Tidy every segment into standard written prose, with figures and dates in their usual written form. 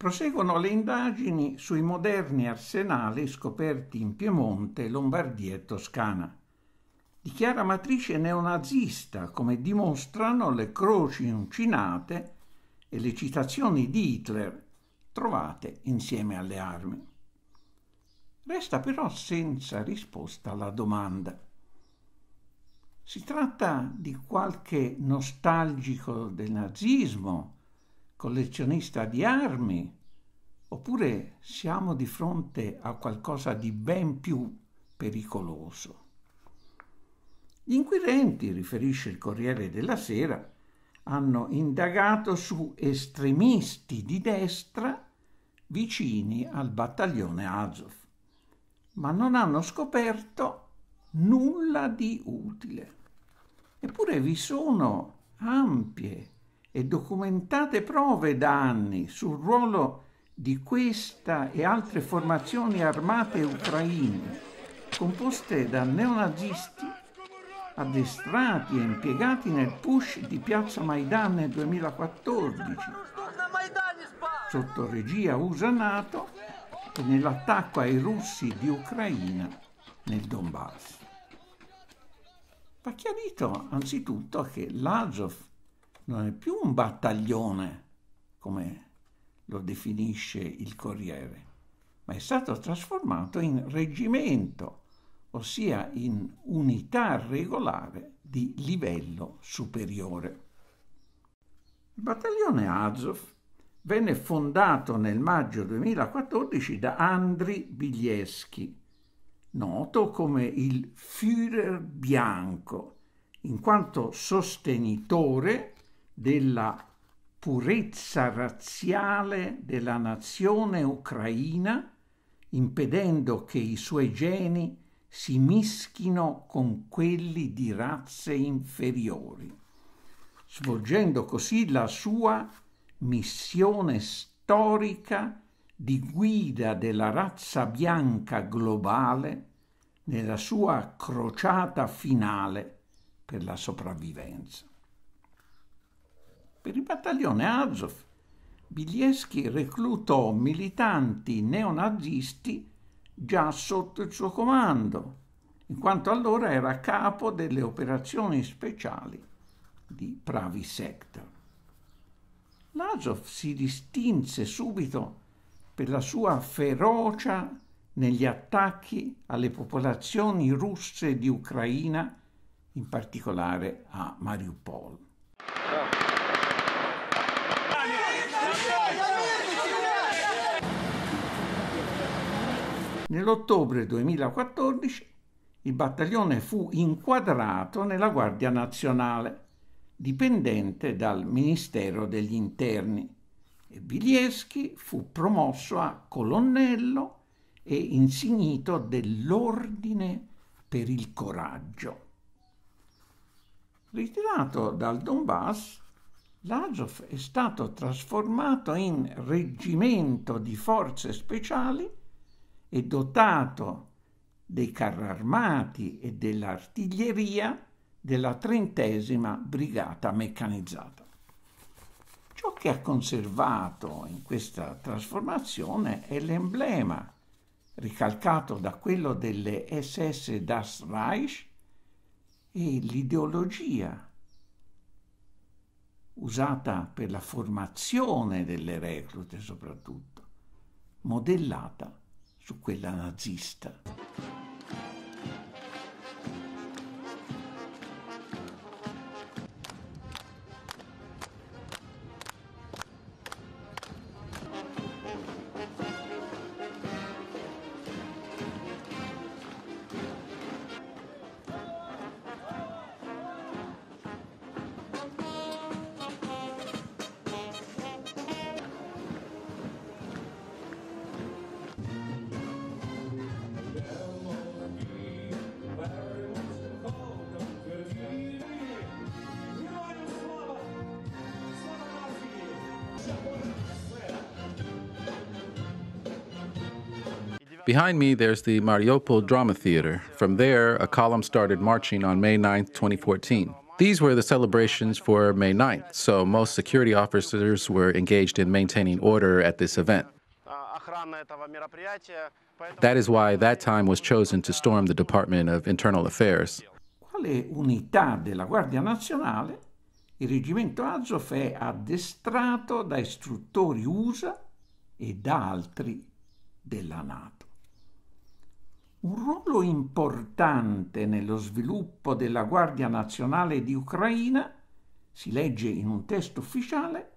proseguono le indagini sui moderni arsenali scoperti in Piemonte, Lombardia e Toscana, di chiara matrice neonazista, come dimostrano le croci uncinate e le citazioni di Hitler trovate insieme alle armi. Resta però senza risposta la domanda: si tratta di qualche nostalgico del nazismo, collezionista di armi, oppure siamo di fronte a qualcosa di ben più pericoloso? Gli inquirenti, riferisce il Corriere della Sera, hanno indagato su estremisti di destra vicini al battaglione Azov, ma non hanno scoperto nulla di utile. Eppure vi sono ampie e documentate prove da anni sul ruolo di questa e altre formazioni armate ucraine, composte da neonazisti addestrati e impiegati nel push di Piazza Maidan nel 2014, sotto regia USA-NATO e nell'attacco ai russi di Ucraina nel Donbass. Va chiarito anzitutto che l'Azov non è più un battaglione, come lo definisce il Corriere, ma è stato trasformato in reggimento, ossia in unità regolare di livello superiore. Il battaglione Azov venne fondato nel maggio 2014 da Andriy Bielski, noto come il Führer bianco, in quanto sostenitore della purezza razziale della nazione ucraina, impedendo che i suoi geni si mischino con quelli di razze inferiori, svolgendo così la sua missione storica di guida della razza bianca globale nella sua crociata finale per la sopravvivenza. Per il battaglione Azov, Bielski reclutò militanti neonazisti già sotto il suo comando, in quanto allora era capo delle operazioni speciali di Pravi Sector. L'Azov si distinse subito per la sua ferocia negli attacchi alle popolazioni russe di Ucraina, in particolare a Mariupol. Nell'ottobre 2014 il battaglione fu inquadrato nella Guardia Nazionale, dipendente dal Ministero degli Interni, e Bielski fu promosso a colonnello e insignito dell'Ordine per il Coraggio. Ritirato dal Donbass, l'Azov è stato trasformato in reggimento di forze speciali e dotato dei carri armati e dell'artiglieria della 30ª Brigata Meccanizzata. Ciò che ha conservato in questa trasformazione è l'emblema, ricalcato da quello delle SS Das Reich, e l'ideologia usata per la formazione delle reclute soprattutto, modellata su quella nazista. Behind me, there's the Mariupol Drama Theater. From there, a column started marching on May 9, 2014. These were the celebrations for May 9th, so most security officers were engaged in maintaining order at this event. That is why that time was chosen to storm the Department of Internal Affairs. Quale unità della Guardia Nazionale, il reggimento Azov è addestrato da istruttori USA e da altri della NATO. Un ruolo importante nello sviluppo della Guardia Nazionale di Ucraina, si legge in un testo ufficiale,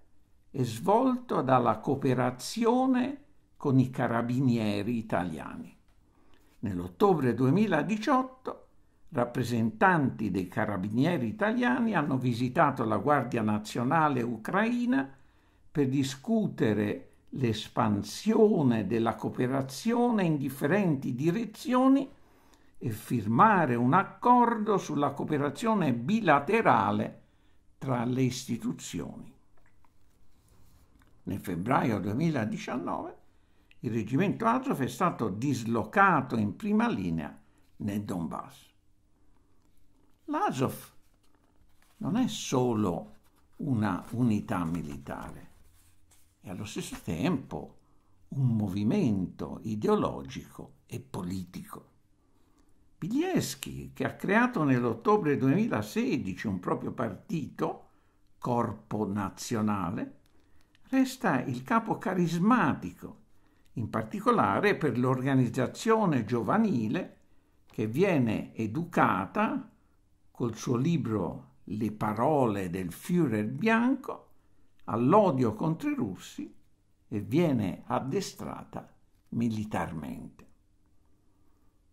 è svolto dalla cooperazione con i carabinieri italiani. Nell'ottobre 2018 rappresentanti dei carabinieri italiani hanno visitato la Guardia Nazionale ucraina per discutere l'espansione della cooperazione in differenti direzioni e firmare un accordo sulla cooperazione bilaterale tra le istituzioni. Nel febbraio 2019 il reggimento Azov è stato dislocato in prima linea nel Donbass. L'Azov non è solo una unità militare, è allo stesso tempo un movimento ideologico e politico. Bielski, che ha creato nell'ottobre 2016 un proprio partito, Corpo Nazionale, resta il capo carismatico, in particolare per l'organizzazione giovanile che viene educata col suo libro Le parole del Führer bianco all'odio contro i russi e viene addestrata militarmente.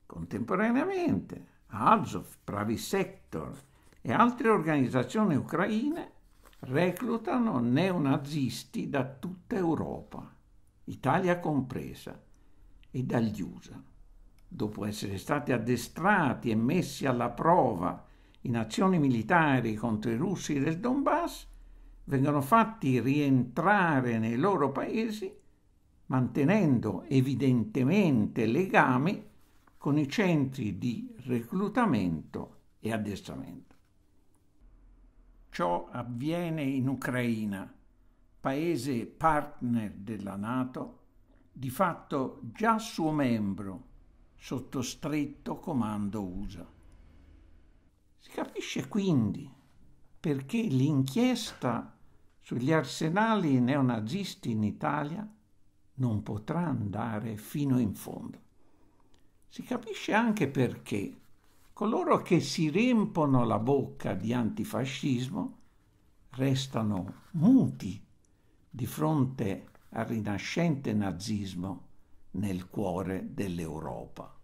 Contemporaneamente Azov, Pravý Sektor e altre organizzazioni ucraine reclutano neonazisti da tutta Europa, Italia compresa, e dagli USA. Dopo essere stati addestrati e messi alla prova in azioni militari contro i russi del Donbass, vengono fatti rientrare nei loro paesi, mantenendo evidentemente legami con i centri di reclutamento e addestramento. Ciò avviene in Ucraina, paese partner della NATO, di fatto già suo membro, sotto stretto comando USA. Si capisce quindi perché l'inchiesta sugli arsenali neonazisti in Italia non potrà andare fino in fondo. Si capisce anche perché coloro che si riempono la bocca di antifascismo restano muti di fronte al rinascente nazismo nel cuore dell'Europa.